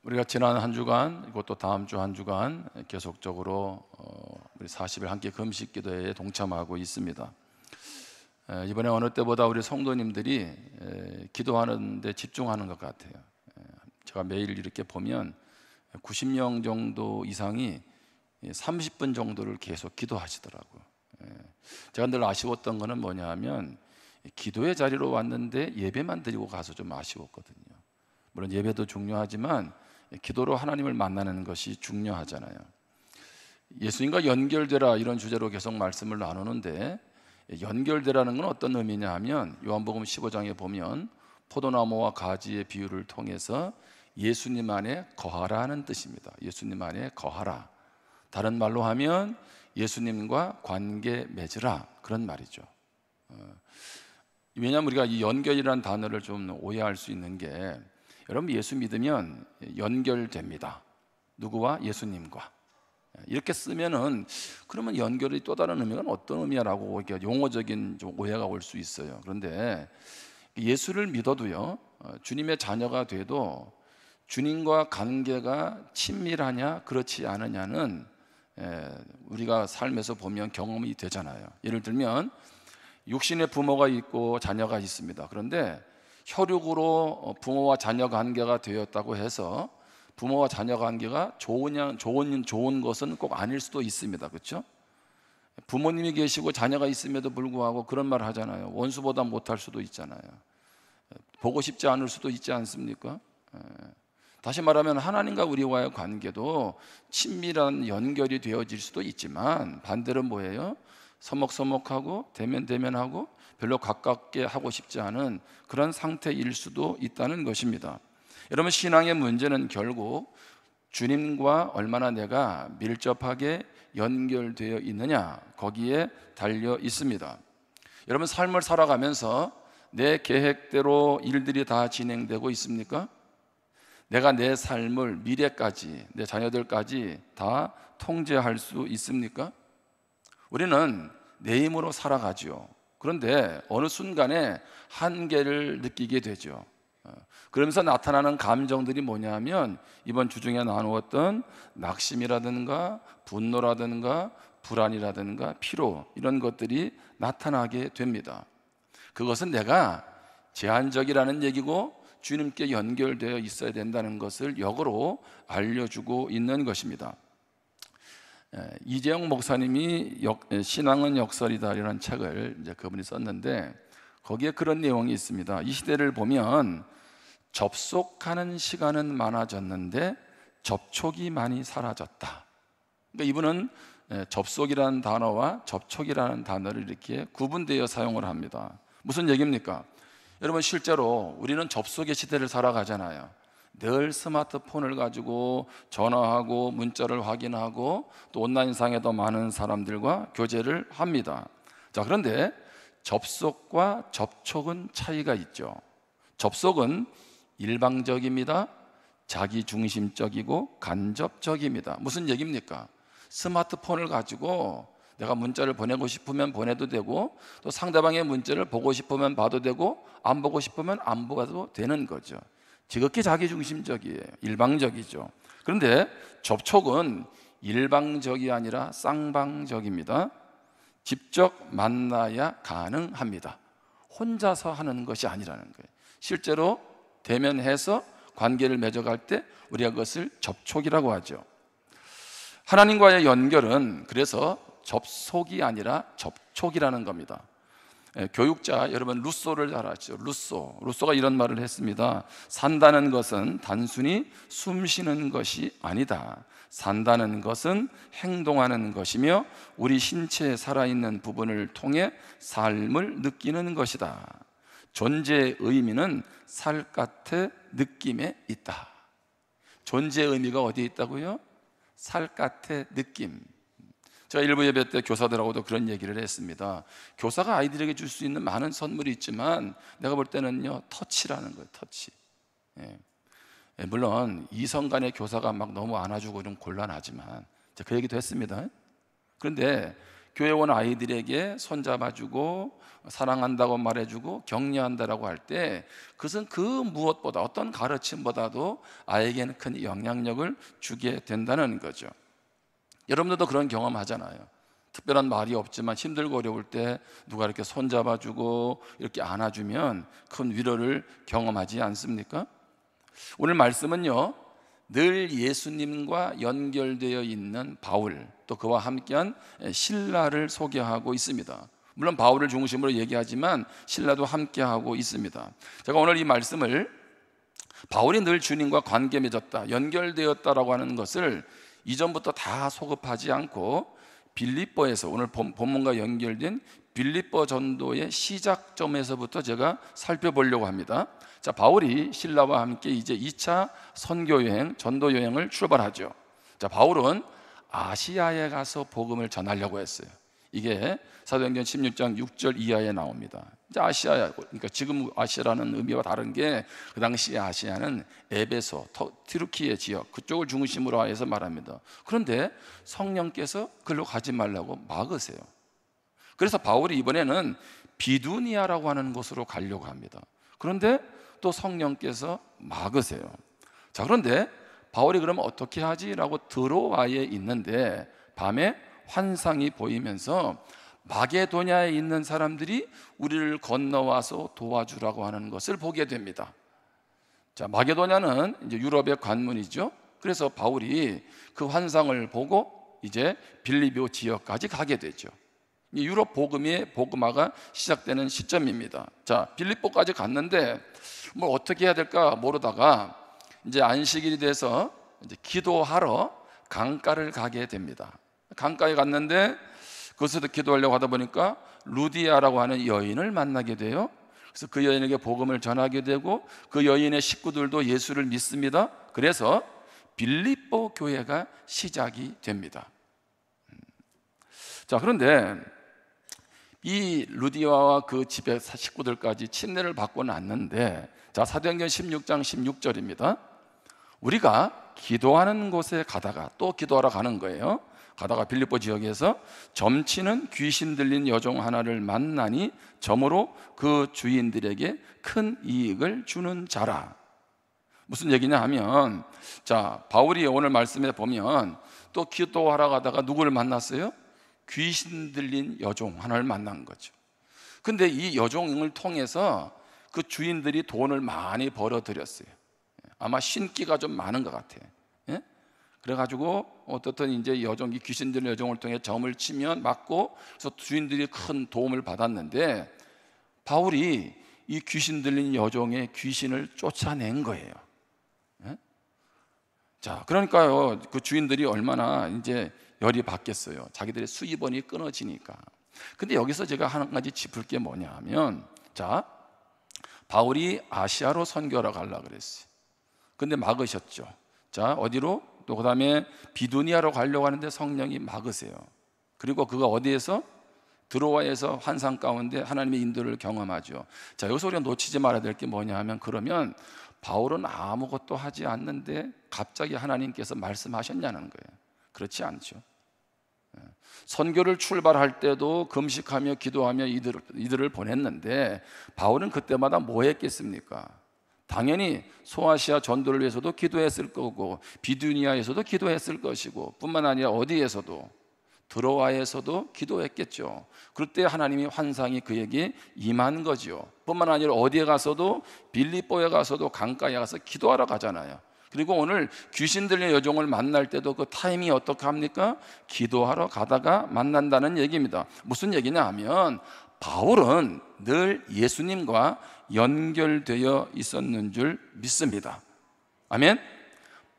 우리가 지난 한 주간, 이것도 다음 주 한 주간 계속적으로 우리 40일 함께 금식 기도회에 동참하고 있습니다. 이번에 어느 때보다 우리 성도님들이 기도하는 데 집중하는 것 같아요. 제가 매일 이렇게 보면 90명 정도 이상이 30분 정도를 계속 기도하시더라고요. 제가 늘 아쉬웠던 거는 뭐냐 하면 기도의 자리로 왔는데 예배만 드리고 가서 좀 아쉬웠거든요. 물론 예배도 중요하지만 기도로 하나님을 만나는 것이 중요하잖아요. 예수님과 연결되라, 이런 주제로 계속 말씀을 나누는데, 연결되라는 건 어떤 의미냐 하면 요한복음 15장에 보면 포도나무와 가지의 비유를 통해서 예수님 안에 거하라는 뜻입니다. 예수님 안에 거하라. 다른 말로 하면 예수님과 관계 맺으라, 그런 말이죠. 왜냐하면 우리가 이 연결이라는 단어를 좀 오해할 수 있는 게, 여러분 예수 믿으면 연결됩니다. 누구와? 예수님과. 이렇게 쓰면은 그러면 연결이 또 다른 의미가 어떤 의미야라고 이렇게 용어적인 좀 오해가 올 수 있어요. 그런데 예수를 믿어도요, 주님의 자녀가 돼도 주님과 관계가 친밀하냐 그렇지 않으냐는 우리가 삶에서 보면 경험이 되잖아요. 예를 들면 육신의 부모가 있고 자녀가 있습니다. 그런데 혈육으로 부모와 자녀 관계가 되었다고 해서 부모와 자녀 관계가 좋은 것은 꼭 아닐 수도 있습니다. 그렇죠? 부모님이 계시고 자녀가 있음에도 불구하고 그런 말을 하잖아요. 원수보다 못할 수도 있잖아요. 보고 싶지 않을 수도 있지 않습니까? 다시 말하면 하나님과 우리와의 관계도 친밀한 연결이 되어질 수도 있지만, 반대로 뭐예요? 서먹서먹하고 대면대면하고 별로 가깝게 하고 싶지 않은 그런 상태일 수도 있다는 것입니다. 여러분, 신앙의 문제는 결국 주님과 얼마나 내가 밀접하게 연결되어 있느냐, 거기에 달려 있습니다. 여러분, 삶을 살아가면서 내 계획대로 일들이 다 진행되고 있습니까? 내가 내 삶을 미래까지, 내 자녀들까지 다 통제할 수 있습니까? 우리는 내 힘으로 살아가죠. 그런데 어느 순간에 한계를 느끼게 되죠. 그러면서 나타나는 감정들이 뭐냐면, 이번 주중에 나누었던 낙심이라든가 분노라든가 불안이라든가 피로, 이런 것들이 나타나게 됩니다. 그것은 내가 제한적이라는 얘기고 주님께 연결되어 있어야 된다는 것을 역으로 알려주고 있는 것입니다. 이재영 목사님이 신앙은 역설이다, 이런 책을 이제 그분이 썼는데, 거기에 그런 내용이 있습니다. 이 시대를 보면 접속하는 시간은 많아졌는데 접촉이 많이 사라졌다. 그러니까 이분은 접속이라는 단어와 접촉이라는 단어를 이렇게 구분되어 사용을 합니다. 무슨 얘기입니까? 여러분, 실제로 우리는 접속의 시대를 살아가잖아요. 늘 스마트폰을 가지고 전화하고 문자를 확인하고 또 온라인상에도 많은 사람들과 교제를 합니다. 자, 그런데 접속과 접촉은 차이가 있죠. 접속은 일방적입니다. 자기중심적이고 간접적입니다. 무슨 얘기입니까? 스마트폰을 가지고 내가 문자를 보내고 싶으면 보내도 되고, 또 상대방의 문자를 보고 싶으면 봐도 되고, 안 보고 싶으면 안 봐도 되는 거죠. 지극히 자기중심적이에요. 일방적이죠. 그런데 접촉은 일방적이 아니라 쌍방적입니다. 직접 만나야 가능합니다. 혼자서 하는 것이 아니라는 거예요. 실제로 대면해서 관계를 맺어갈 때 우리가 그것을 접촉이라고 하죠. 하나님과의 연결은 그래서 접속이 아니라 접촉이라는 겁니다. 교육자 여러분, 루소를 잘 아시죠? 루소가 이런 말을 했습니다. 산다는 것은 단순히 숨 쉬는 것이 아니다. 산다는 것은 행동하는 것이며 우리 신체에 살아있는 부분을 통해 삶을 느끼는 것이다. 존재의 의미는 살갗의 느낌에 있다. 존재의 의미가 어디에 있다고요? 살갗의 느낌. 제가 일부 예배 때 교사들하고도 그런 얘기를 했습니다. 교사가 아이들에게 줄 수 있는 많은 선물이 있지만 내가 볼 때는요, 터치라는 거예요. 터치. 물론 이성 간의 교사가 막 너무 안아주고 좀 곤란하지만, 그 얘기도 했습니다. 그런데 교회 온 아이들에게 손잡아주고 사랑한다고 말해주고 격려한다라고 할 때 그것은 그 무엇보다 어떤 가르침보다도 아이에게는 큰 영향력을 주게 된다는 거죠. 여러분들도 그런 경험 하잖아요. 특별한 말이 없지만 힘들고 어려울 때 누가 이렇게 손잡아주고 이렇게 안아주면 큰 위로를 경험하지 않습니까? 오늘 말씀은요, 늘 예수님과 연결되어 있는 바울, 또 그와 함께한 실라를 소개하고 있습니다. 물론 바울을 중심으로 얘기하지만 실라도 함께하고 있습니다. 제가 오늘 이 말씀을 바울이 늘 주님과 관계 맺었다, 연결되었다라고 하는 것을 이전부터 다 소급하지 않고 빌립보에서, 오늘 본문과 연결된 빌립보 전도의 시작점에서부터 제가 살펴보려고 합니다. 자, 바울이 신라와 함께 이제 2차 선교 여행, 전도 여행을 출발하죠. 자, 바울은 아시아에 가서 복음을 전하려고 했어요. 이게 사도행전 16장 6절 이하에 나옵니다. 이제 아시아, 그러니까 지금 아시아라는 의미와 다른 게 그 당시에 아시아는 에베소, 튀르키예 지역 그쪽을 중심으로 해서 말합니다. 그런데 성령께서 그걸로 가지 말라고 막으세요. 그래서 바울이 이번에는 비두니아라고 하는 곳으로 가려고 합니다. 그런데 또 성령께서 막으세요. 자, 그런데 바울이 그러면 어떻게 하지라고 드로아에 있는데 밤에 환상이 보이면서 마게도냐에 있는 사람들이 우리를 건너와서 도와주라고 하는 것을 보게 됩니다. 자, 마게도냐는 이제 유럽의 관문이죠. 그래서 바울이 그 환상을 보고 이제 빌립보 지역까지 가게 되죠. 유럽 복음의 복음화가 시작되는 시점입니다. 자, 빌립보까지 갔는데 뭘 어떻게 해야 될까 모르다가 이제 안식일이 돼서 이제 기도하러 강가를 가게 됩니다. 강가에 갔는데 그것에도 기도하려고 하다 보니까 루디아라고 하는 여인을 만나게 돼요. 그래서 그 여인에게 복음을 전하게 되고 그 여인의 식구들도 예수를 믿습니다. 그래서 빌립보 교회가 시작이 됩니다. 자, 그런데 이 루디아와 그 집의 식구들까지 침례를 받고 났는데, 자, 사도행전 16장 16절입니다. 우리가 기도하는 곳에 가다가, 또 기도하러 가는 거예요. 가다가 빌립보 지역에서 점치는 귀신 들린 여종 하나를 만나니 점으로 그 주인들에게 큰 이익을 주는 자라. 무슨 얘기냐 하면, 자, 바울이 오늘 말씀에 보면 또 기도하러 가다가 누구를 만났어요? 귀신 들린 여종 하나를 만난 거죠. 근데 이 여종을 통해서 그 주인들이 돈을 많이 벌어들였어요. 아마 신기가 좀 많은 것 같아요. 예? 그래가지고 어떻든 이제 여종, 이 귀신 들린 여종을 통해 점을 치면 맞고, 그래서 주인들이 큰 도움을 받았는데 바울이 이 귀신 들린 여종의 귀신을 쫓아낸 거예요. 예? 자, 그러니까요, 그 주인들이 얼마나 이제 열이 받겠어요. 자기들의 수입원이 끊어지니까. 근데 여기서 제가 한 가지 짚을 게 뭐냐 하면, 자, 바울이 아시아로 선교하러 가려고 그랬어요. 근데 막으셨죠. 자, 어디로? 또 그 다음에 비두니아로 가려고 하는데 성령이 막으세요. 그리고 그가 어디에서? 드로아에서 환상 가운데 하나님의 인도를 경험하죠. 자, 여기서 우리가 놓치지 말아야 될 게 뭐냐 하면, 그러면 바울은 아무것도 하지 않는데 갑자기 하나님께서 말씀하셨냐는 거예요. 그렇지 않죠. 선교를 출발할 때도 금식하며 기도하며 이들을 보냈는데 바울은 그때마다 뭐 했겠습니까? 당연히 소아시아 전도를 위해서도 기도했을 거고 비두니아에서도 기도했을 것이고, 뿐만 아니라 어디에서도, 드로아에서도 기도했겠죠. 그럴 때 하나님이 환상이 그에게 임한 거죠. 뿐만 아니라 어디에 가서도, 빌립보에 가서도 강가에 가서 기도하러 가잖아요. 그리고 오늘 귀신 들린 여종을 만날 때도 그 타이밍이 어떻게 합니까? 기도하러 가다가 만난다는 얘기입니다. 무슨 얘기냐 하면, 바울은 늘 예수님과 연결되어 있었는 줄 믿습니다. 아멘.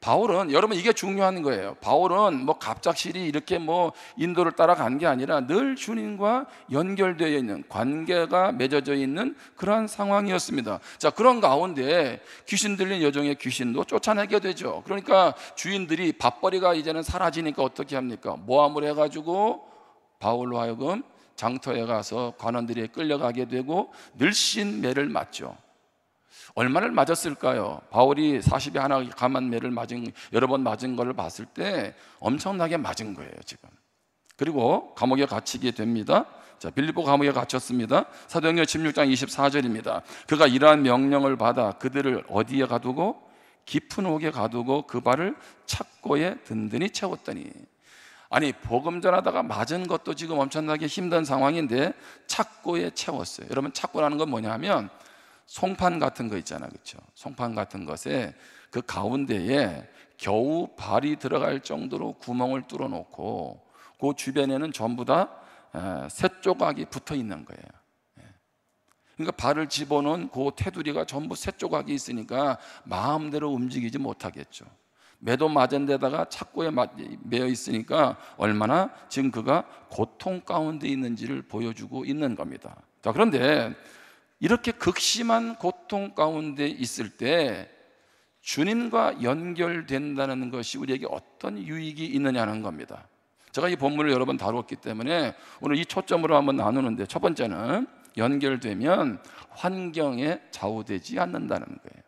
바울은, 여러분 이게 중요한 거예요. 바울은 뭐 갑작스레 이렇게 뭐 인도를 따라간 게 아니라 늘 주님과 연결되어 있는, 관계가 맺어져 있는 그러한 상황이었습니다. 자, 그런 가운데 귀신 들린 여종의 귀신도 쫓아내게 되죠. 그러니까 주인들이 밥벌이가 이제는 사라지니까 어떻게 합니까? 모함을 해가지고 바울로 하여금 장터에 가서 관원들이 끌려가게 되고 늘신 매를 맞죠. 얼마를 맞았을까요? 바울이 40에 하나 감한 매를 맞은, 여러 번 맞은 것을 봤을 때 엄청나게 맞은 거예요, 지금. 그리고 감옥에 갇히게 됩니다. 자, 빌립보 감옥에 갇혔습니다. 사도행전 16장 24절입니다. 그가 이러한 명령을 받아 그들을 어디에 가두고 깊은 옥에 가두고 그 발을 착고에 든든히 채웠더니. 아니, 복음 전하다가 맞은 것도 지금 엄청나게 힘든 상황인데 착고에 채웠어요. 여러분, 착고라는 건 뭐냐면 송판 같은 거 있잖아요, 그렇죠? 송판 같은 것에 그 가운데에 겨우 발이 들어갈 정도로 구멍을 뚫어 놓고 그 주변에는 전부 다 쇠조각이 붙어 있는 거예요. 그러니까 발을 집어넣은 그 테두리가 전부 쇠조각이 있으니까 마음대로 움직이지 못하겠죠. 매도 맞은 데다가 착고에 매여 있으니까 얼마나 지금 그가 고통 가운데 있는지를 보여주고 있는 겁니다. 자, 그런데 이렇게 극심한 고통 가운데 있을 때 주님과 연결된다는 것이 우리에게 어떤 유익이 있느냐는 겁니다. 제가 이 본문을 여러 번 다뤘기 때문에 오늘 이 초점으로 한번 나누는데, 첫 번째는 연결되면 환경에 좌우되지 않는다는 거예요.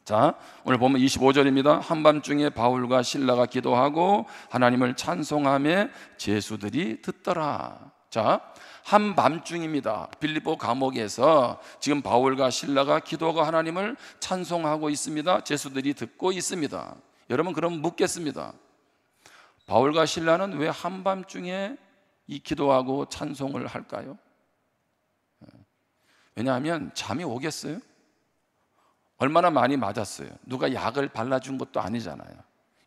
자, 오늘 보면 25절입니다. 한밤중에 바울과 실라가 기도하고 하나님을 찬송하며 제수들이 듣더라. 자, 한밤중입니다. 빌립보 감옥에서 지금 바울과 실라가 기도하고 하나님을 찬송하고 있습니다. 제수들이 듣고 있습니다. 여러분, 그럼 묻겠습니다. 바울과 실라는 왜 한밤중에 이 기도하고 찬송을 할까요? 왜냐하면 잠이 오겠어요? 얼마나 많이 맞았어요? 누가 약을 발라준 것도 아니잖아요.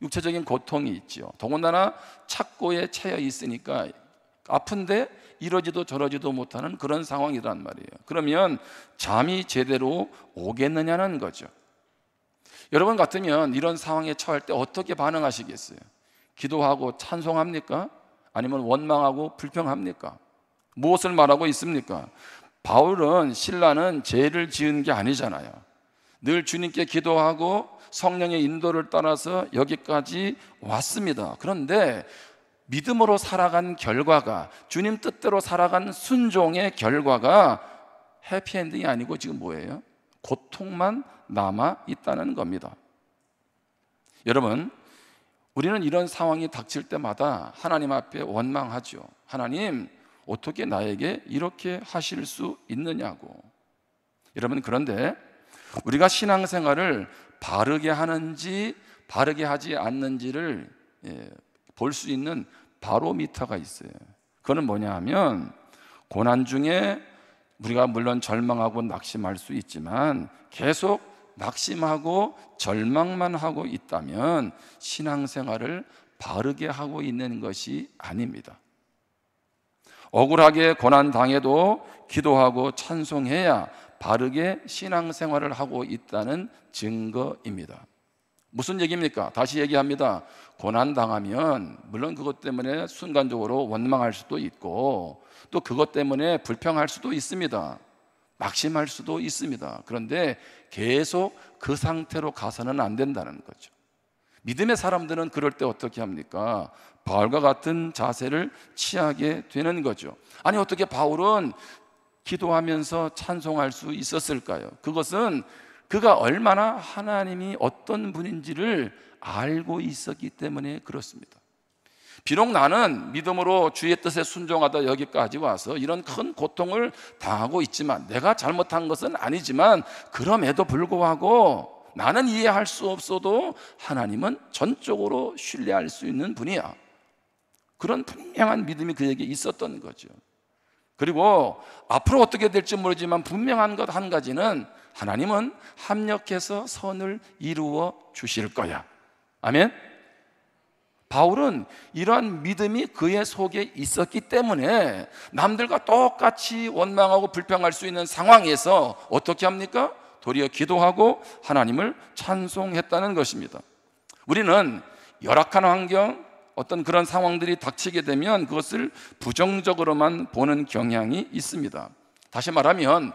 육체적인 고통이 있죠. 더군다나 착고에 채여 있으니까 아픈데 이러지도 저러지도 못하는 그런 상황이란 말이에요. 그러면 잠이 제대로 오겠느냐는 거죠. 여러분 같으면 이런 상황에 처할 때 어떻게 반응하시겠어요? 기도하고 찬송합니까? 아니면 원망하고 불평합니까? 무엇을 말하고 있습니까? 바울은, 신라는 죄를 지은 게 아니잖아요. 늘 주님께 기도하고 성령의 인도를 따라서 여기까지 왔습니다. 그런데 믿음으로 살아간 결과가, 주님 뜻대로 살아간 순종의 결과가 해피엔딩이 아니고 지금 뭐예요? 고통만 남아 있다는 겁니다. 여러분, 우리는 이런 상황이 닥칠 때마다 하나님 앞에 원망하죠. 하나님, 어떻게 나에게 이렇게 하실 수 있느냐고. 여러분, 그런데 우리가 신앙생활을 바르게 하는지 바르게 하지 않는지를 볼 수 있는 바로미터가 있어요. 그거는 뭐냐 하면, 고난 중에 우리가 물론 절망하고 낙심할 수 있지만 계속 낙심하고 절망만 하고 있다면 신앙생활을 바르게 하고 있는 것이 아닙니다. 억울하게 고난 당해도 기도하고 찬송해야 바르게 신앙생활을 하고 있다는 증거입니다. 무슨 얘기입니까? 다시 얘기합니다. 고난 당하면 물론 그것 때문에 순간적으로 원망할 수도 있고 또 그것 때문에 불평할 수도 있습니다. 낙심할 수도 있습니다. 그런데 계속 그 상태로 가서는 안 된다는 거죠. 믿음의 사람들은 그럴 때 어떻게 합니까? 바울과 같은 자세를 취하게 되는 거죠. 아니, 어떻게 바울은 기도하면서 찬송할 수 있었을까요? 그것은 그가 얼마나 하나님이 어떤 분인지를 알고 있었기 때문에 그렇습니다. 비록 나는 믿음으로 주의 뜻에 순종하다 여기까지 와서 이런 큰 고통을 당하고 있지만, 내가 잘못한 것은 아니지만 그럼에도 불구하고 나는 이해할 수 없어도 하나님은 전적으로 신뢰할 수 있는 분이야. 그런 분명한 믿음이 그에게 있었던 거죠. 그리고 앞으로 어떻게 될지 모르지만 분명한 것 한 가지는, 하나님은 합력해서 선을 이루어 주실 거야. 아멘. 바울은 이러한 믿음이 그의 속에 있었기 때문에 남들과 똑같이 원망하고 불평할 수 있는 상황에서 어떻게 합니까? 도리어 기도하고 하나님을 찬송했다는 것입니다. 우리는 열악한 환경, 어떤 그런 상황들이 닥치게 되면 그것을 부정적으로만 보는 경향이 있습니다. 다시 말하면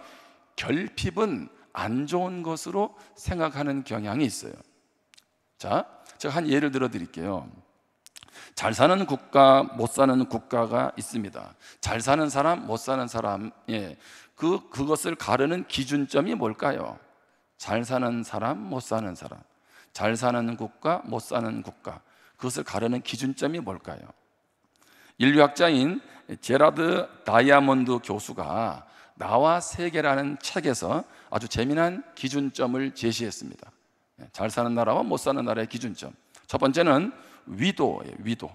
결핍은 안 좋은 것으로 생각하는 경향이 있어요. 자, 제가 한 예를 들어 드릴게요. 잘 사는 국가, 못 사는 국가가 있습니다. 잘 사는 사람, 못 사는 사람, 그것을 가르는 기준점이 뭘까요? 잘 사는 사람, 못 사는 사람, 잘 사는 국가, 못 사는 국가, 그것을 가르는 기준점이 뭘까요? 인류학자인 제라드 다이아몬드 교수가 나와 세계라는 책에서 아주 재미난 기준점을 제시했습니다. 잘 사는 나라와 못 사는 나라의 기준점. 첫 번째는 위도예요. 위도.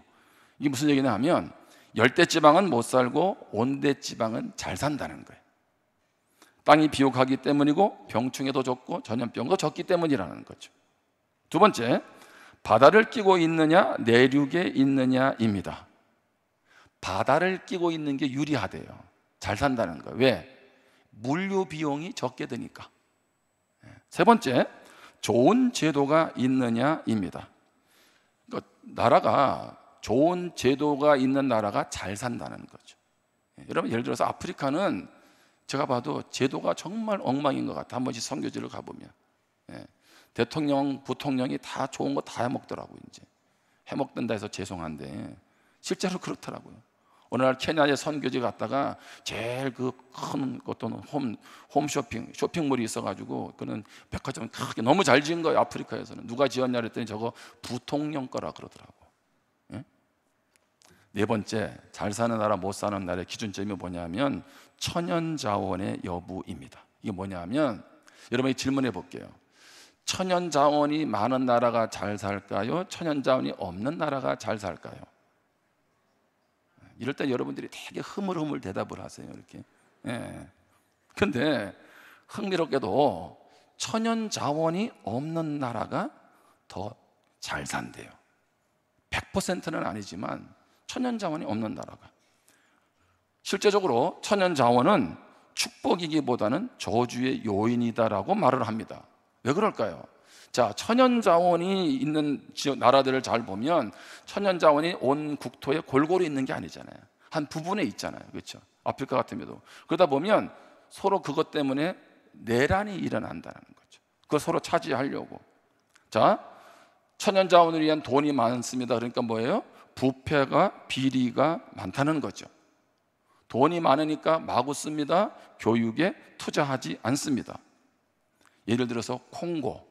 이게 무슨 얘기냐 하면 열대지방은 못 살고 온대지방은 잘 산다는 거예요. 땅이 비옥하기 때문이고 병충해도 적고 전염병도 적기 때문이라는 거죠. 두 번째, 바다를 끼고 있느냐 내륙에 있느냐입니다. 바다를 끼고 있는 게 유리하대요. 잘 산다는 거예요. 왜? 물류 비용이 적게 드니까. 세 번째, 좋은 제도가 있느냐입니다. 그러니까 나라가 좋은 제도가 있는 나라가 잘 산다는 거죠. 여러분, 예를 들어서 아프리카는 제가 봐도 제도가 정말 엉망인 것 같아요. 한 번씩 선교지를 가보면 대통령, 부통령이 다 좋은 거 다 해먹더라고요. 이제 해먹던다 해서 죄송한데 실제로 그렇더라고요. 어느 날 케냐에 선교지 갔다가 제일 그 큰 어떤 쇼핑몰이 있어가지고 그는 백화점 크게 너무 잘 지은 거예요. 아프리카에서는 누가 지었냐 그랬더니 저거 부통령 거라 그러더라고. 네 번째, 잘 사는 나라 못 사는 나라의 기준점이 뭐냐면 천연자원의 여부입니다. 이게 뭐냐면 여러분이 질문해 볼게요. 천연자원이 많은 나라가 잘 살까요? 천연자원이 없는 나라가 잘 살까요? 이럴 때 여러분들이 되게 흐물흐물 대답을 하세요. 이렇게. 근데 흥미롭게도 천연자원이 없는 나라가 더 잘 산대요. 100%는 아니지만 천연자원이 없는 나라가. 실제적으로 천연자원은 축복이기보다는 저주의 요인이다라고 말을 합니다. 왜 그럴까요? 자, 천연자원이 있는 나라들을 잘 보면 천연자원이 온 국토에 골고루 있는 게 아니잖아요. 한 부분에 있잖아요. 그렇죠? 아프리카 같은 경우도. 그러다 보면 서로 그것 때문에 내란이 일어난다는 거죠. 그걸 서로 차지하려고. 자, 천연자원을 위한 돈이 많습니다. 그러니까 뭐예요? 부패가, 비리가 많다는 거죠. 돈이 많으니까 마구 씁니다. 교육에 투자하지 않습니다. 예를 들어서 콩고,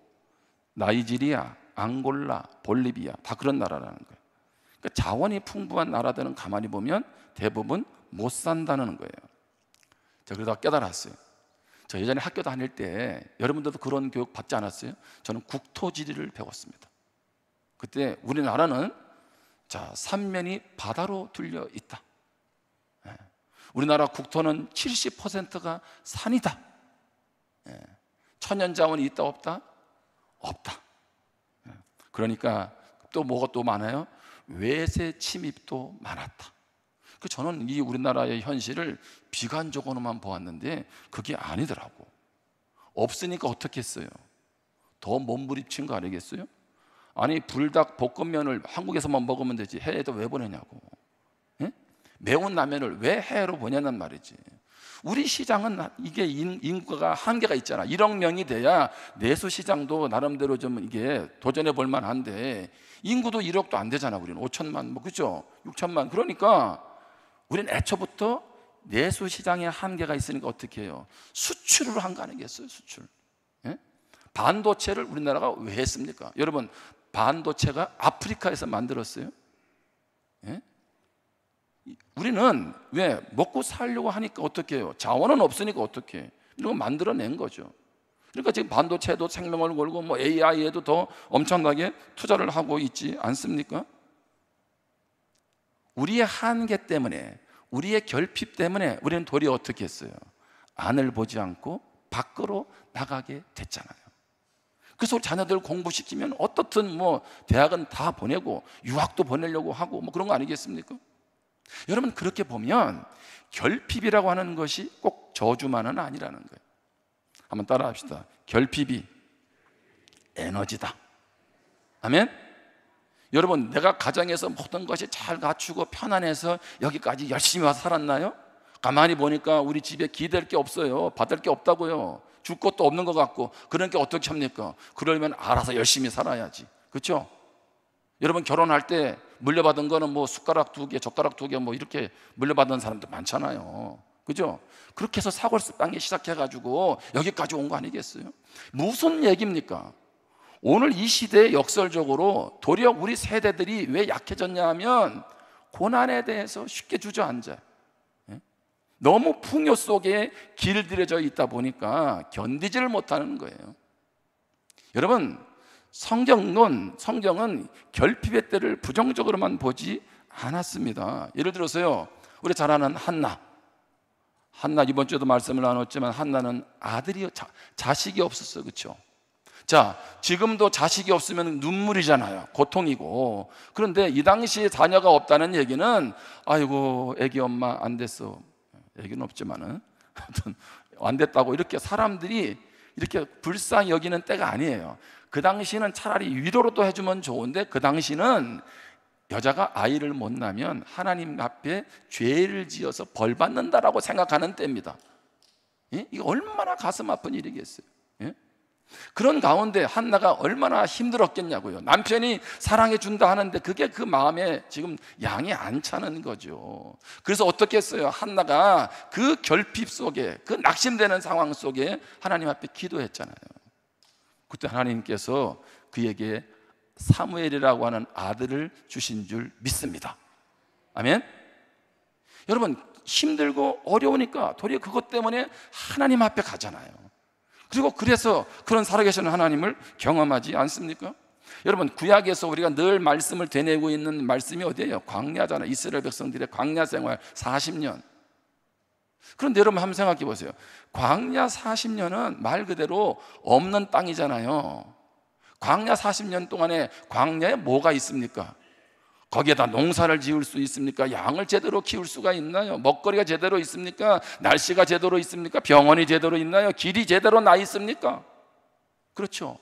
나이지리아, 앙골라, 볼리비아 다 그런 나라라는 거예요. 그러니까 자원이 풍부한 나라들은 가만히 보면 대부분 못 산다는 거예요. 자, 그러다 깨달았어요. 저 예전에 학교 다닐 때 여러분들도 그런 교육 받지 않았어요? 저는 국토지리를 배웠습니다. 그때 우리나라는 자, 삼면이 바다로 둘려 있다. 우리나라 국토는 70%가 산이다. 천연자원이 있다 없다? 없다. 그러니까 또 뭐가 또 많아요? 외세 침입도 많았다. 저는 이 우리나라의 현실을 비관적으로만 보았는데 그게 아니더라고. 없으니까 어떻게 했어요? 더 몸부림친 거 아니겠어요? 아니, 불닭 볶음면을 한국에서만 먹으면 되지 해외에도 왜 보내냐고. 매운 라면을 왜 해외로 보내는 말이지. 우리 시장은 이게 인구가 한계가 있잖아. 1억 명이 돼야 내수 시장도 나름대로 좀 이게 도전해 볼 만한데 인구도 1억도 안 되잖아. 우리는 5천만 뭐 그죠? 6천만. 그러니까 우리는 애초부터 내수 시장에 한계가 있으니까 어떻게 해요? 수출을 한 거 아니겠어요? 수출. 반도체를 우리나라가 왜 했습니까? 여러분, 반도체가 아프리카에서 만들었어요. 우리는 왜 먹고 살려고 하니까 어떻게 해요? 자원은 없으니까 어떻게 해? 이런 거 만들어낸 거죠. 그러니까 지금 반도체도 생명을 걸고 뭐 AI에도 더 엄청나게 투자를 하고 있지 않습니까? 우리의 한계 때문에, 우리의 결핍 때문에 우리는 도리어 어떻게 했어요? 안을 보지 않고 밖으로 나가게 됐잖아요. 그래서 자녀들 공부시키면 어떻든 뭐 대학은 다 보내고 유학도 보내려고 하고 뭐 그런 거 아니겠습니까? 여러분, 그렇게 보면 결핍이라고 하는 것이 꼭 저주만은 아니라는 거예요. 한번 따라 합시다. 결핍이 에너지다. 아멘? 여러분, 내가 가정에서 모든 것이 잘 갖추고 편안해서 여기까지 열심히 와서 살았나요? 가만히 보니까 우리 집에 기댈 게 없어요. 받을 게 없다고요. 줄 것도 없는 것 같고. 그러니까 어떻게 합니까? 그러려면 알아서 열심히 살아야지. 그렇죠? 여러분, 결혼할 때 물려받은 거는 뭐 숟가락 2개, 젓가락 2개 뭐 이렇게 물려받은 사람도 많잖아요. 그죠? 그렇게 해서 사골빵이 시작해가지고 여기까지 온 거 아니겠어요? 무슨 얘기입니까? 오늘 이 시대에 역설적으로 도리어 우리 세대들이 왜 약해졌냐 하면 고난에 대해서 쉽게 주저앉아요. 예? 너무 풍요 속에 길들여져 있다 보니까 견디지를 못하는 거예요. 여러분, 성경은 결핍의 때를 부정적으로만 보지 않았습니다. 예를 들어서요, 우리 잘 아는 한나 이번 주에도 말씀을 나눴지만, 한나는 자식이 없었어요. 그렇죠? 자, 지금도 자식이 없으면 눈물이잖아요. 고통이고. 그런데 이 당시에 자녀가 없다는 얘기는, 아이고 애기 엄마 안 됐어, 애기는 없지만은 아무튼 안 됐다고 이렇게 사람들이 이렇게 불쌍히 여기는 때가 아니에요. 그 당시는 차라리 위로로도 해주면 좋은데, 그 당시는 여자가 아이를 못 낳으면 하나님 앞에 죄를 지어서 벌 받는다라고 생각하는 때입니다. 예? 이거 얼마나 가슴 아픈 일이겠어요. 예? 그런 가운데 한나가 얼마나 힘들었겠냐고요. 남편이 사랑해 준다 하는데 그게 그 마음에 지금 양이 안 차는 거죠. 그래서 어떻게 했어요? 한나가 그 결핍 속에, 그 낙심되는 상황 속에 하나님 앞에 기도했잖아요. 그때 하나님께서 그에게 사무엘이라고 하는 아들을 주신 줄 믿습니다. 아멘. 여러분, 힘들고 어려우니까 도리어 그것 때문에 하나님 앞에 가잖아요. 그리고 그래서 그런 살아계시는 하나님을 경험하지 않습니까? 여러분, 구약에서 우리가 늘 말씀을 되뇌고 있는 말씀이 어디예요? 광야잖아요. 이스라엘 백성들의 광야 생활 40년. 그런데 여러분 한번 생각해 보세요. 광야 40년은 말 그대로 없는 땅이잖아요. 광야 40년 동안에 광야에 뭐가 있습니까? 거기에다 농사를 지을 수 있습니까? 양을 제대로 키울 수가 있나요? 먹거리가 제대로 있습니까? 날씨가 제대로 있습니까? 병원이 제대로 있나요? 길이 제대로 나 있습니까? 그렇죠.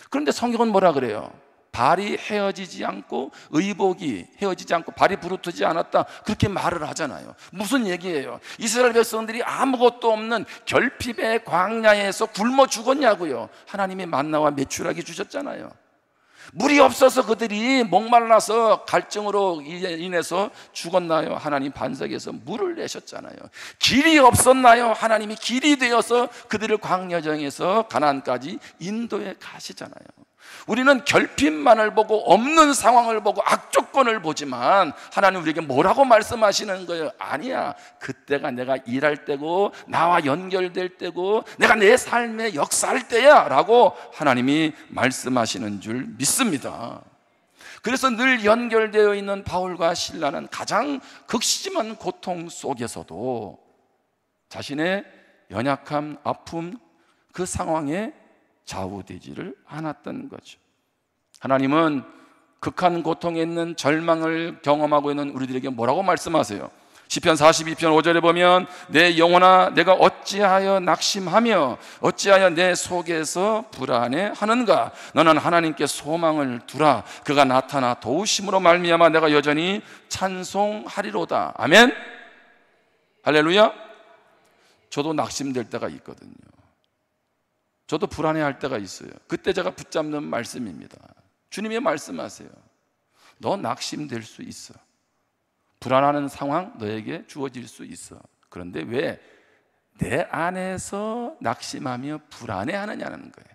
그런데 성경은 뭐라 그래요? 발이 헤어지지 않고 의복이 헤어지지 않고 발이 부르트지 않았다, 그렇게 말을 하잖아요. 무슨 얘기예요? 이스라엘 백성들이 아무것도 없는 결핍의 광야에서 굶어 죽었냐고요. 하나님이 만나와 메추라기 주셨잖아요. 물이 없어서 그들이 목말라서 갈증으로 인해서 죽었나요? 하나님 반석에서 물을 내셨잖아요. 길이 없었나요? 하나님이 길이 되어서 그들을 광야정에서 가나안까지 인도해 가시잖아요. 우리는 결핍만을 보고, 없는 상황을 보고, 악조건을 보지만 하나님 우리에게 뭐라고 말씀하시는 거예요? 아니야, 그때가 내가 일할 때고 나와 연결될 때고 내가 내 삶에 역사할 때야 라고 하나님이 말씀하시는 줄 믿습니다. 그래서 늘 연결되어 있는 바울과 실라는 가장 극심한 고통 속에서도 자신의 연약함, 아픔, 그 상황에 좌우되지를 않았던 거죠. 하나님은 극한 고통에 있는 절망을 경험하고 있는 우리들에게 뭐라고 말씀하세요? 시편 42편 5절에 보면, 내 영혼아 내가 어찌하여 낙심하며 어찌하여 내 속에서 불안해하는가? 너는 하나님께 소망을 두라. 그가 나타나 도우심으로 말미암아 내가 여전히 찬송하리로다. 아멘. 할렐루야. 저도 낙심될 때가 있거든요. 저도 불안해할 때가 있어요. 그때 제가 붙잡는 말씀입니다. 주님이 말씀하세요. 너 낙심될 수 있어. 불안하는 상황 너에게 주어질 수 있어. 그런데 왜 내 안에서 낙심하며 불안해하느냐는 거예요.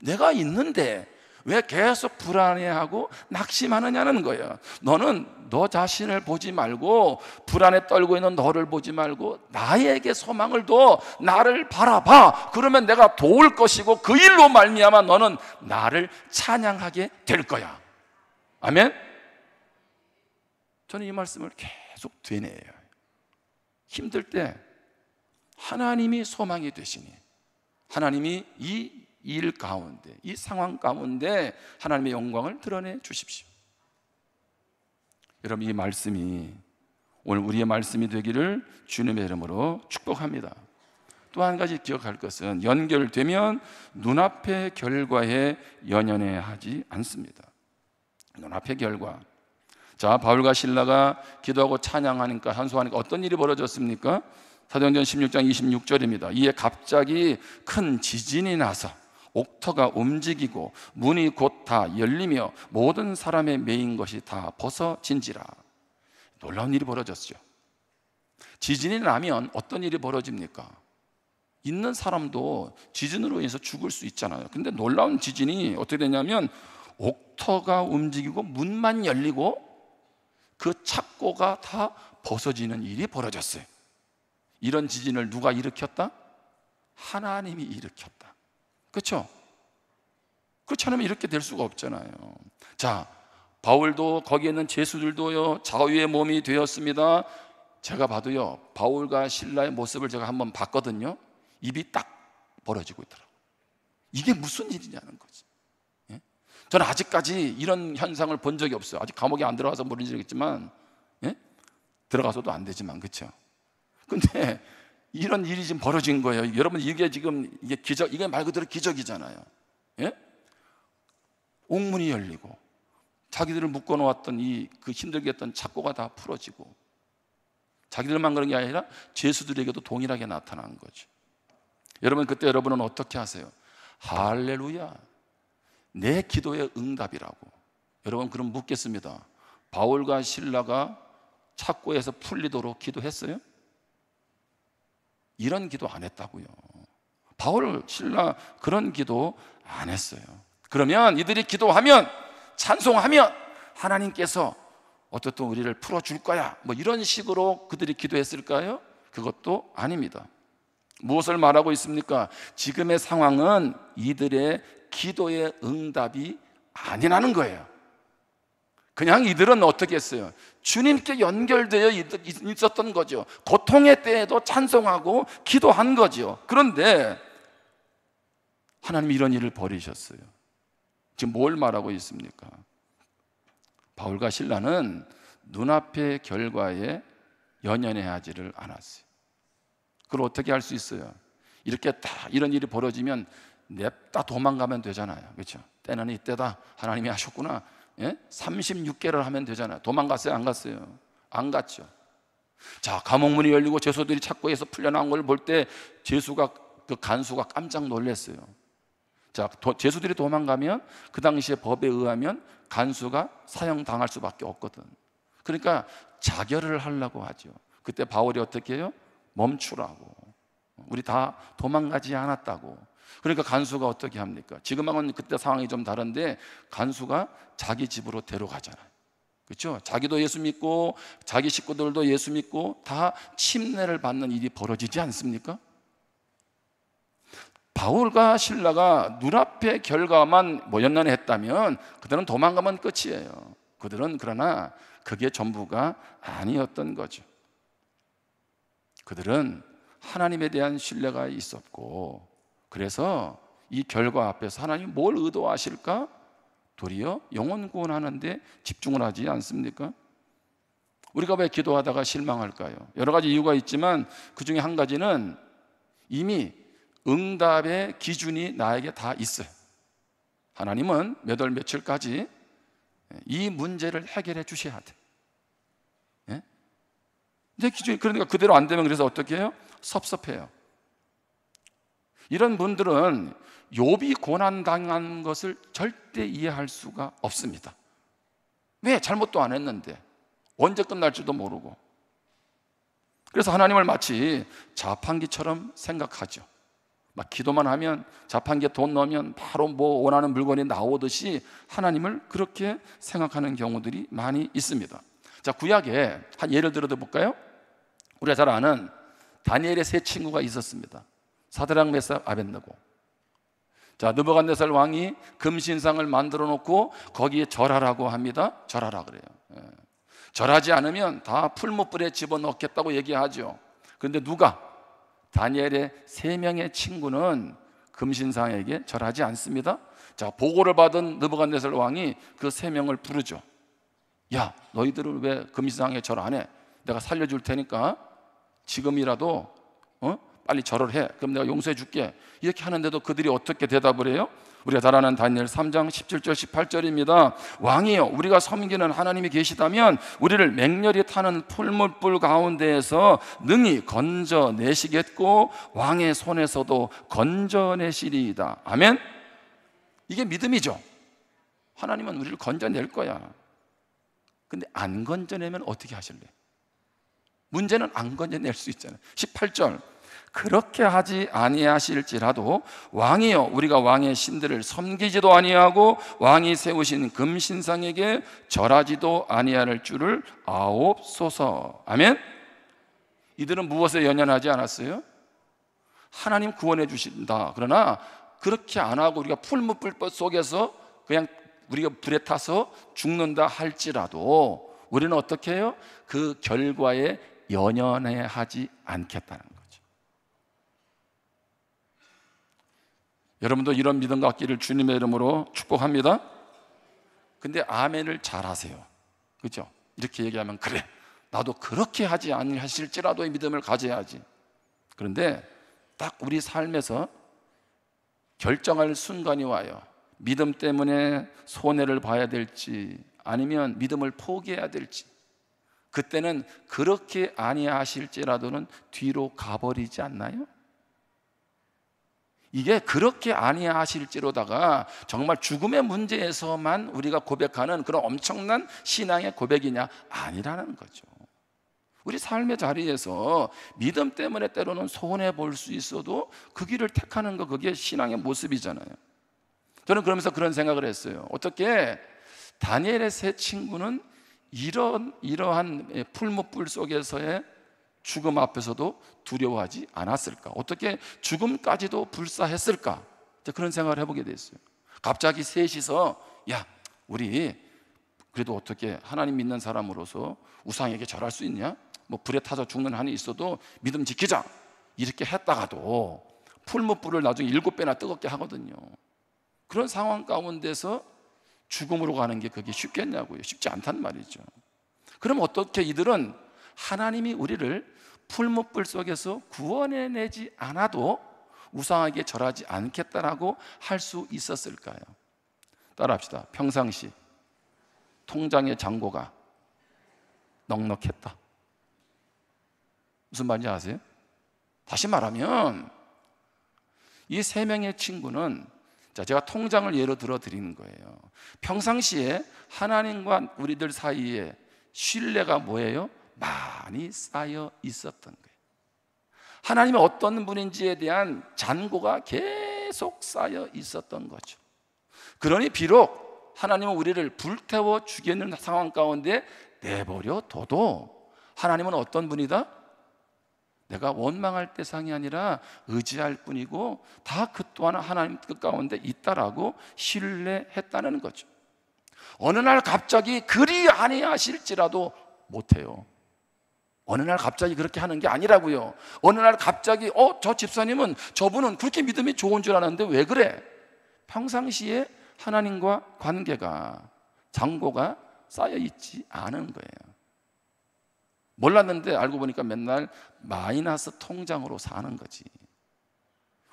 내가 있는데 왜 계속 불안해하고 낙심하느냐는 거예요. 너는 너 자신을 보지 말고, 불안에 떨고 있는 너를 보지 말고 나에게 소망을 둬. 나를 바라봐. 그러면 내가 도울 것이고 그 일로 말미암아 너는 나를 찬양하게 될 거야. 아멘. 저는 이 말씀을 계속 되뇌요. 힘들 때 하나님이 소망이 되시니, 하나님이 이 일 가운데, 이 상황 가운데 하나님의 영광을 드러내 주십시오. 여러분, 이 말씀이 오늘 우리의 말씀이 되기를 주님의 이름으로 축복합니다. 또 한 가지 기억할 것은, 연결되면 눈앞의 결과에 연연해 하지 않습니다. 눈앞의 결과. 자, 바울과 실라가 기도하고 찬양하니까, 한수하니까 어떤 일이 벌어졌습니까? 사도행전 16장 26절입니다. 이에 갑자기 큰 지진이 나서 옥터가 움직이고 문이 곧 다 열리며 모든 사람의 매인 것이 다 벗어진지라. 놀라운 일이 벌어졌죠. 지진이 나면 어떤 일이 벌어집니까? 있는 사람도 지진으로 인해서 죽을 수 있잖아요. 근데 놀라운 지진이 어떻게 되냐면, 옥터가 움직이고 문만 열리고 그 착고가 다 벗어지는 일이 벌어졌어요. 이런 지진을 누가 일으켰다? 하나님이 일으켰다. 그렇죠? 그렇지 않으면 이렇게 될 수가 없잖아요. 자, 바울도 거기에 있는 제수들도요, 자유의 몸이 되었습니다. 제가 봐도요, 바울과 실라의 모습을 제가 한번 봤거든요. 입이 딱 벌어지고 있더라고요. 이게 무슨 일이냐는 거지. 예? 저는 아직까지 이런 현상을 본 적이 없어요. 아직 감옥에 안 들어가서 모르겠지만, 예? 들어가서도 안 되지만, 그렇죠? 근데 이런 일이 지금 벌어진 거예요. 여러분, 이게 지금 이게 기적, 이게 말 그대로 기적이잖아요. 예? 옥문이 열리고 자기들을 묶어놓았던 그 힘들게 했던 착고가 다 풀어지고, 자기들만 그런 게 아니라 죄수들에게도 동일하게 나타난 거죠. 여러분, 그때 여러분은 어떻게 하세요? 할렐루야, 내 기도의 응답이라고. 여러분, 그럼 묻겠습니다. 바울과 실라가 착고에서 풀리도록 기도했어요? 이런 기도 안 했다고요. 바울, 실라 그런 기도 안 했어요. 그러면 이들이 기도하면, 찬송하면 하나님께서 어떻든 우리를 풀어줄 거야, 뭐 이런 식으로 그들이 기도했을까요? 그것도 아닙니다. 무엇을 말하고 있습니까? 지금의 상황은 이들의 기도의 응답이 아니라는 거예요. 그냥 이들은 어떻게 했어요? 주님께 연결되어 있었던 거죠. 고통의 때에도 찬송하고 기도한 거죠. 그런데 하나님이 이런 일을 벌이셨어요. 지금 뭘 말하고 있습니까? 바울과 실라는 눈앞의 결과에 연연해하지를 않았어요. 그걸 어떻게 할 수 있어요? 이렇게 다 이런 일이 벌어지면 냅다 도망가면 되잖아요. 그렇죠? 때는 이때다, 하나님이 하셨구나. 예? 36개를 하면 되잖아요. 도망갔어요? 안 갔어요? 안 갔죠. 자, 감옥문이 열리고 죄수들이 착고에서 풀려나온 걸 볼 때 그 간수가 깜짝 놀랐어요. 자, 죄수들이 도망가면 그 당시에 법에 의하면 간수가 사형당할 수밖에 없거든. 그러니까 자결을 하려고 하죠. 그때 바울이 어떻게 해요? 멈추라고. 우리 다 도망가지 않았다고. 그러니까 간수가 어떻게 합니까? 지금하고는 그때 상황이 좀 다른데 간수가 자기 집으로 데려가잖아요. 그렇죠? 자기도 예수 믿고 자기 식구들도 예수 믿고 다 침례를 받는 일이 벌어지지 않습니까? 바울과 실라가 눈앞의 결과만 연연했다면 그들은 도망가면 끝이에요. 그들은 그러나 그게 전부가 아니었던 거죠. 그들은 하나님에 대한 신뢰가 있었고, 그래서 이 결과 앞에서 하나님이 뭘 의도하실까? 도리어 영혼 구원하는 데 집중을 하지 않습니까? 우리가 왜 기도하다가 실망할까요? 여러 가지 이유가 있지만 그 중에 한 가지는 이미 응답의 기준이 나에게 다 있어요. 하나님은 몇 월 며칠까지 이 문제를 해결해 주셔야 돼. 예? 내 기준이, 그러니까 그대로 안 되면 그래서 어떻게 해요? 섭섭해요. 이런 분들은 욥이 고난당한 것을 절대 이해할 수가 없습니다. 왜? 잘못도 안 했는데 언제 끝날지도 모르고. 그래서 하나님을 마치 자판기처럼 생각하죠. 막 기도만 하면 자판기에 돈 넣으면 바로 뭐 원하는 물건이 나오듯이 하나님을 그렇게 생각하는 경우들이 많이 있습니다. 자, 구약에 한 예를 들어 볼까요? 우리가 잘 아는 다니엘의 세 친구가 있었습니다. 사드락, 메삭, 아벳느고. 자, 느부갓네살 왕이 금신상을 만들어 놓고 거기에 절하라고 합니다. 절하라 그래요. 예. 절하지 않으면 다 풀무불에 집어넣겠다고 얘기하죠. 그런데 누가? 다니엘의 세 명의 친구는 금신상에게 절하지 않습니다. 자, 보고를 받은 느부갓네살 왕이 그 세 명을 부르죠. 야, 너희들은 왜 금신상에 절 안 해? 내가 살려줄 테니까 지금이라도 빨리 절을 해. 그럼 내가 용서해 줄게. 이렇게 하는데도 그들이 어떻게 대답을 해요? 우리가 잘 아는 다니엘 3장 17절 18절입니다. 왕이여, 우리가 섬기는 하나님이 계시다면 우리를 맹렬히 타는 풀무불 가운데에서 능히 건져내시겠고 왕의 손에서도 건져내시리이다. 아멘? 이게 믿음이죠. 하나님은 우리를 건져낼 거야. 근데 안 건져내면 어떻게 하실래? 문제는 안 건져낼 수 있잖아요. 18절, 그렇게 하지 아니하실지라도 왕이여 우리가 왕의 신들을 섬기지도 아니하고 왕이 세우신 금신상에게 절하지도 아니할 줄을 아옵소서. 아멘. 이들은 무엇에 연연하지 않았어요? 하나님 구원해 주신다. 그러나 그렇게 안 하고 우리가 풀무불 속에서 그냥 우리가 불에 타서 죽는다 할지라도 우리는 어떻게 해요? 그 결과에 연연해 하지 않겠다는 거죠. 여러분도 이런 믿음 갖기를 주님의 이름으로 축복합니다. 근데 아멘을 잘 하세요. 그렇죠? 이렇게 얘기하면 그래 나도 그렇게 하지 아니하실지라도의 믿음을 가져야지. 그런데 딱 우리 삶에서 결정할 순간이 와요. 믿음 때문에 손해를 봐야 될지 아니면 믿음을 포기해야 될지. 그때는 그렇게 아니하실지라도는 뒤로 가버리지 않나요? 이게 그렇게 아니하실지로다가 정말 죽음의 문제에서만 우리가 고백하는 그런 엄청난 신앙의 고백이냐? 아니라는 거죠. 우리 삶의 자리에서 믿음 때문에 때로는 손해볼 수 있어도 그 길을 택하는 거, 그게 신앙의 모습이잖아요. 저는 그러면서 그런 생각을 했어요. 어떻게 다니엘의 세 친구는 이러한 풀무불 속에서의 죽음 앞에서도 두려워하지 않았을까? 어떻게 죽음까지도 불사했을까? 그런 생각을 해보게 됐어요. 갑자기 셋이서 야 우리 그래도 어떻게 하나님 믿는 사람으로서 우상에게 절할 수 있냐? 뭐 불에 타서 죽는 한이 있어도 믿음 지키자 이렇게 했다가도 풀무불을 나중에 7배나 뜨겁게 하거든요. 그런 상황 가운데서 죽음으로 가는 게 그게 쉽겠냐고요. 쉽지 않단 말이죠. 그럼 어떻게 이들은 하나님이 우리를 풀무불 속에서 구원해내지 않아도 우상에게 절하지 않겠다라고 할 수 있었을까요? 따라합시다. 평상시 통장의 잔고가 넉넉했다. 무슨 말인지 아세요? 다시 말하면 이 세 명의 친구는 제가 통장을 예로 들어 드리는 거예요. 평상시에 하나님과 우리들 사이에 신뢰가 뭐예요? 많이 쌓여 있었던 거예요. 하나님이 어떤 분인지에 대한 잔고가 계속 쌓여 있었던 거죠. 그러니 비록 하나님은 우리를 불태워 죽이는 상황 가운데 내버려 둬도 하나님은 어떤 분이다? 내가 원망할 대상이 아니라 의지할 뿐이고 다 그 또한 하나님 뜻 가운데 있다라고 신뢰했다는 거죠. 어느 날 갑자기 그리 아니하실지라도 못해요. 어느 날 갑자기 그렇게 하는 게 아니라고요. 어느 날 갑자기 저 집사님은 저분은 그렇게 믿음이 좋은 줄 알았는데 왜 그래? 평상시에 하나님과 관계가 잔고가 쌓여 있지 않은 거예요. 몰랐는데 알고 보니까 맨날 마이너스 통장으로 사는 거지.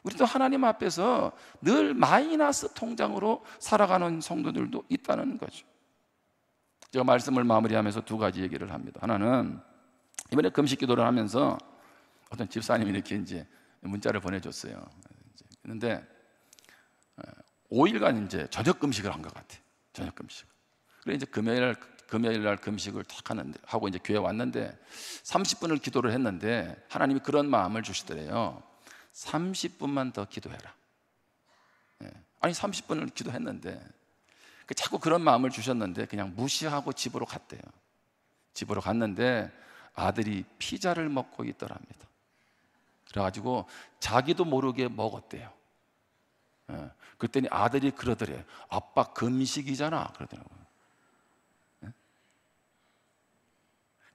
우리도 하나님 앞에서 늘 마이너스 통장으로 살아가는 성도들도 있다는 거죠. 제가 말씀을 마무리하면서 두 가지 얘기를 합니다. 하나는 이번에 금식 기도를 하면서 어떤 집사님이 이렇게 이제 문자를 보내줬어요. 그런데 5일간 이제 저녁 금식을 한 것 같아요. 저녁 금식. 그래 이제 금요일 날 금식을 탁 하고 이제 교회 왔는데 30분을 기도를 했는데 하나님이 그런 마음을 주시더래요. 30분만 더 기도해라. 아니 30분을 기도했는데 자꾸 그런 마음을 주셨는데 그냥 무시하고 집으로 갔대요. 집으로 갔는데 아들이 피자를 먹고 있더랍니다. 그래가지고 자기도 모르게 먹었대요. 그랬더니 아들이 그러더래요. 아빠 금식이잖아 그러더라고요.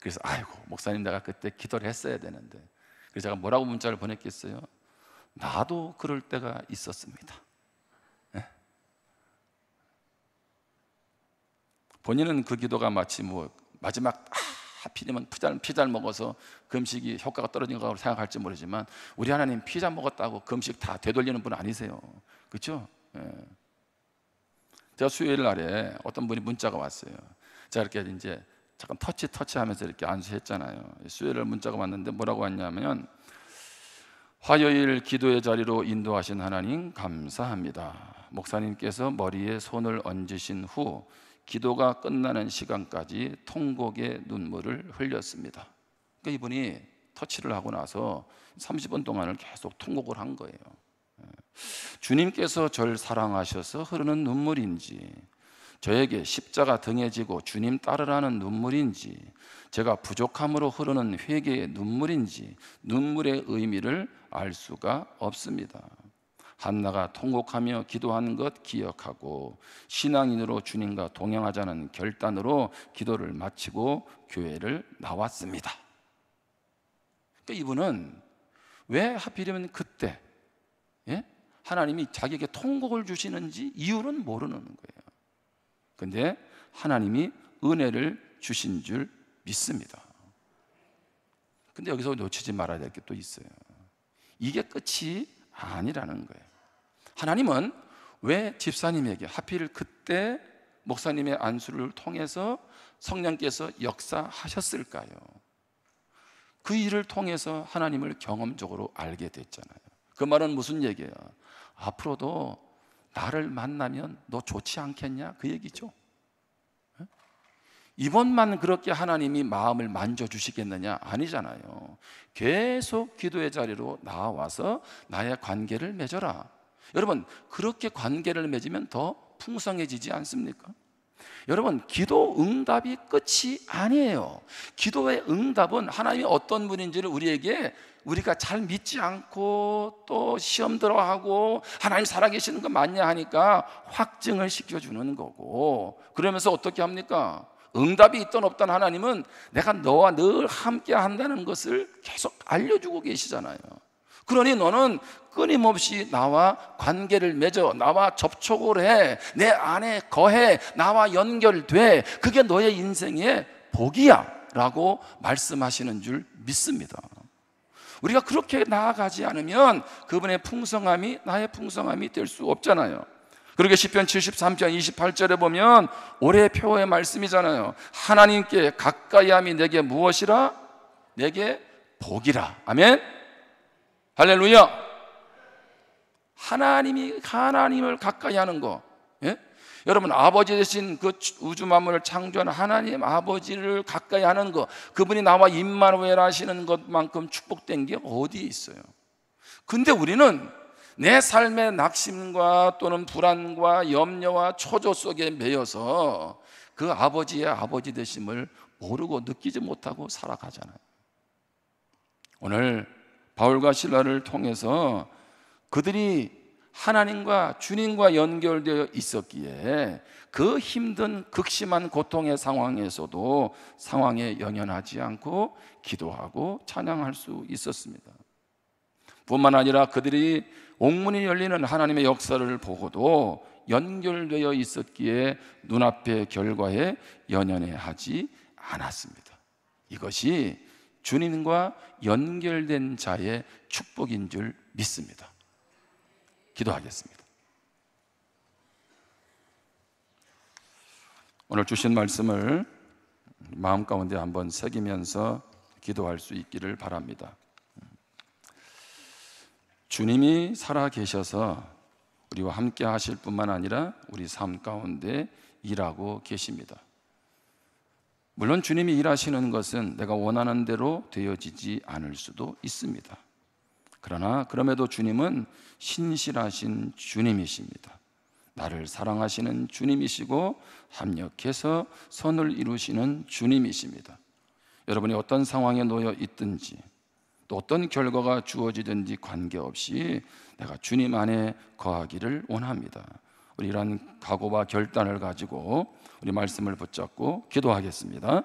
그래서 아이고 목사님 내가 그때 기도를 했어야 되는데. 그래서 제가 뭐라고 문자를 보냈겠어요? 나도 그럴 때가 있었습니다. 본인은 그 기도가 마치 뭐 마지막 하필이면 피자를 먹어서 금식이 효과가 떨어진 거라고 생각할지 모르지만 우리 하나님 피자 먹었다고 금식 다 되돌리는 분 아니세요. 그렇죠? 제가 수요일 날에 어떤 분이 문자가 왔어요. 제가 이렇게 이제 잠깐 터치하면서 이렇게 안수했잖아요. 수요일 문자가 왔는데 뭐라고 왔냐면 화요일 기도의 자리로 인도하신 하나님 감사합니다. 목사님께서 머리에 손을 얹으신 후 기도가 끝나는 시간까지 통곡의 눈물을 흘렸습니다. 그러니까 이분이 터치를 하고 나서 30분 동안을 계속 통곡을 한 거예요. 주님께서 저를 사랑하셔서 흐르는 눈물인지, 저에게 십자가 등에 지고 주님 따르라는 눈물인지, 제가 부족함으로 흐르는 회개의 눈물인지 눈물의 의미를 알 수가 없습니다. 한나가 통곡하며 기도하는 것 기억하고 신앙인으로 주님과 동행하자는 결단으로 기도를 마치고 교회를 나왔습니다. 그러니까 이분은 왜 하필이면 그때 하나님이 자기에게 통곡을 주시는지 이유는 모르는 거예요. 근데 하나님이 은혜를 주신 줄 믿습니다. 근데 여기서 놓치지 말아야 될 게 또 있어요. 이게 끝이 아니라는 거예요. 하나님은 왜 집사님에게 하필 그때 목사님의 안수를 통해서 성령께서 역사하셨을까요? 그 일을 통해서 하나님을 경험적으로 알게 됐잖아요. 그 말은 무슨 얘기예요? 앞으로도 나를 만나면 너 좋지 않겠냐? 그 얘기죠. 이번만 그렇게 하나님이 마음을 만져주시겠느냐? 아니잖아요. 계속 기도의 자리로 나와서 나의 관계를 맺어라. 여러분, 그렇게 관계를 맺으면 더 풍성해지지 않습니까? 여러분, 기도 응답이 끝이 아니에요. 기도의 응답은 하나님이 어떤 분인지를 우리가 잘 믿지 않고 또 시험 들어하고 하나님 살아계시는 거 맞냐 하니까 확증을 시켜주는 거고, 그러면서 어떻게 합니까? 응답이 있든 없든 하나님은 내가 너와 늘 함께 한다는 것을 계속 알려주고 계시잖아요. 그러니 너는 끊임없이 나와 관계를 맺어, 나와 접촉을 해, 내 안에 거해, 나와 연결돼. 그게 너의 인생의 복이야 라고 말씀하시는 줄 믿습니다. 우리가 그렇게 나아가지 않으면 그분의 풍성함이 나의 풍성함이 될 수 없잖아요. 그러게 시편 73편 28절에 보면 올해 표어의 말씀이잖아요. 하나님께 가까이함이 내게 무엇이라? 내게 복이라. 아멘. 할렐루야. 하나님을 가까이 하는 거. 여러분, 아버지 되신 그 우주 만물을 창조한 하나님 아버지를 가까이 하는 거, 그분이 나와 임마누엘 하시는 것만큼 축복된 게 어디에 있어요? 근데 우리는 내 삶의 낙심과 또는 불안과 염려와 초조 속에 매여서 그 아버지의 아버지 되심을 모르고 느끼지 못하고 살아가잖아요. 오늘 바울과 실라를 통해서 그들이 하나님과 주님과 연결되어 있었기에 그 힘든 극심한 고통의 상황에서도 상황에 연연하지 않고 기도하고 찬양할 수 있었습니다. 뿐만 아니라 그들이 옥문이 열리는 하나님의 역사를 보고도 연결되어 있었기에 눈앞의 결과에 연연해하지 않았습니다. 이것이 주님과 연결된 자의 축복인 줄 믿습니다. 기도하겠습니다. 오늘 주신 말씀을 마음 가운데 한번 새기면서 기도할 수 있기를 바랍니다. 주님이 살아계셔서 우리와 함께 하실 뿐만 아니라 우리 삶 가운데 일하고 계십니다. 물론 주님이 일하시는 것은 내가 원하는 대로 되어지지 않을 수도 있습니다. 그러나 그럼에도 주님은 신실하신 주님이십니다. 나를 사랑하시는 주님이시고 합력해서 선을 이루시는 주님이십니다. 여러분이 어떤 상황에 놓여 있든지 또 어떤 결과가 주어지든지 관계없이 내가 주님 안에 거하기를 원합니다. 우리 이런 각오와 결단을 가지고 우리 말씀을 붙잡고 기도하겠습니다.